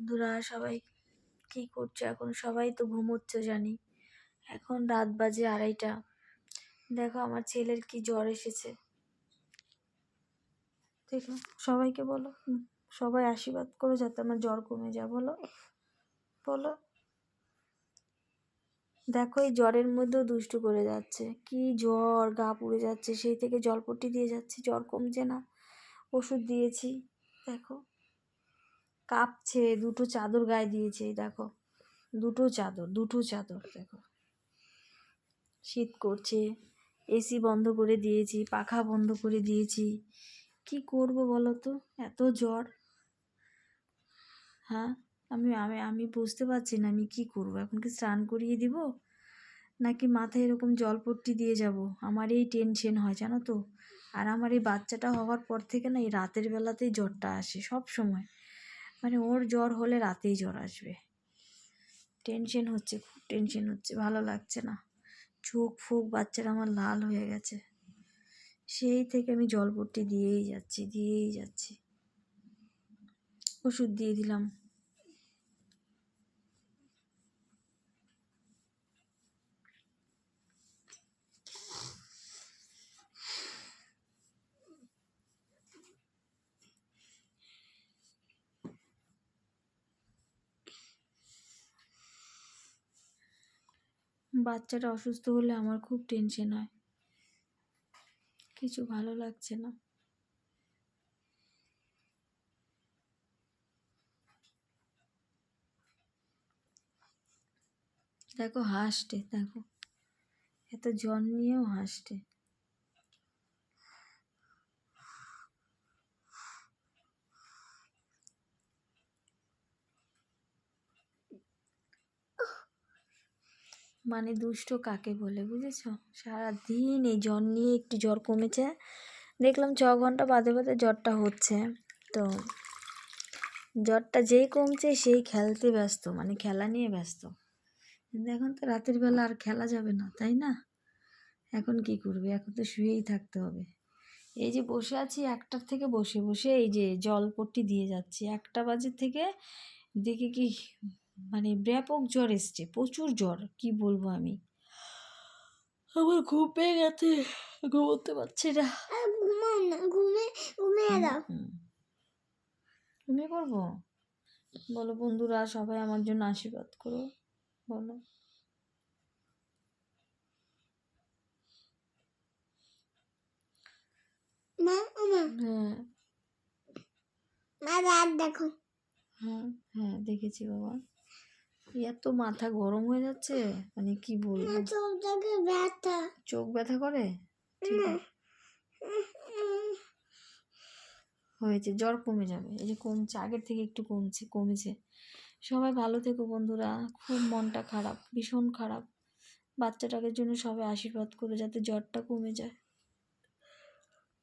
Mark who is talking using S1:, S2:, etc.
S1: বন্ধুরা সবাই কি করছো এখন? সবাই তো ঘুমোচ্ছে জানি। এখন রাত বাজে 2:30। দেখো আমার ছেলের কি জ্বর এসেছে। দেখো সবাইকে বলো, সবাই আশীর্বাদ করো যাতে আমার জ্বর কমে যায়। বলো বলো। দেখো এই জ্বরের মধ্যেও দুষ্টু করে যাচ্ছে, কি জ্বর, গা পুড়ে যাচ্ছে, সেই থেকে জলপট্টি দিয়ে যাচ্ছি, জ্বর কমছে না। ওষুধ দিয়েছি, দেখো কাঁপছে। দুটো চাদর গায়ে দিয়েছে, এই দেখো দুটো চাদর দেখো। শীত করছে, এসি বন্ধ করে দিয়েছি, পাখা বন্ধ করে দিয়েছি। কি করব বলো তো, এত জ্বর। হ্যাঁ, আমি আমি আমি বুঝতে পারছি না আমি কি করব। এখন কি স্নান করিয়ে দিব, নাকি মাথায় এরকম জলপট্টি দিয়ে যাব? আমার এই টেনশন হয় জানো তো। আর আমার এই বাচ্চাটা হওয়ার পর থেকে না, এই রাতের বেলাতেই জ্বরটা আসে সব সময়। মানে ওর জ্বর হলে রাতেই জ্বর আসবে। টেনশন হচ্ছে, খুব টেনশন হচ্ছে, ভালো লাগছে না। চোখ ফোক বাচ্চারা আমার লাল হয়ে গেছে। সেই থেকে আমি জলপট্টি দিয়েই যাচ্ছি। ওষুধ দিয়ে দিলাম। বাচ্চাটা অসুস্থ হলে আমার খুব টেনশন হয়, কিছু ভালো লাগছে না। দেখো হাসছে, দেখো এত জ্বর নিয়েও হাসছে। মানে দুষ্ট কাকে বলে বুঝেছো? সারাদিন এই জ্বর নিয়ে, একটু জ্বর কমেছে দেখলাম 6 ঘন্টা বাদে বাদে জ্বরটা হচ্ছে। তো জ্বরটা যেই কমছে সেই খেলতে ব্যস্ত, মানে খেলা নিয়ে ব্যস্ত। কিন্তু এখন তো রাতের বেলা আর খেলা যাবে না, তাই না? এখন কি করবে, এখন তো শুয়েই থাকতে হবে। এই যে বসে আছি 1টার থেকে, বসে বসে এই যে জলপট্টি দিয়ে যাচ্ছি। 1টা বাজে থেকে দেখে কি মানে ব্যাপক জ্বর এসছে, প্রচুর জ্বর, কি বলবো আমি। আমার ঘুম পেয়ে গেছে, ঘুমোতে পারছি না। ঘুমিয়ে পড়বো। বলো বন্ধুরা সবাই আমার জন্য আশীর্বাদ করো, বলো। হ্যাঁ দেখো। হ্যাঁ দেখেছি বাবা। এত মাথা গরম হয়ে যাচ্ছে, মানে কি বলবো। চোখ ব্যথা করে, ঠিক আছে হয়েছে, জ্বর কমে যাবে। এই যে কমছে, আগের থেকে একটু কমেছে। সবাই ভালো থেকো বন্ধুরা। খুব মনটা খারাপ, ভীষণ খারাপ। বাচ্চাটাকে জন্য সবাই আশীর্বাদ করো যাতে জ্বরটা কমে যায়।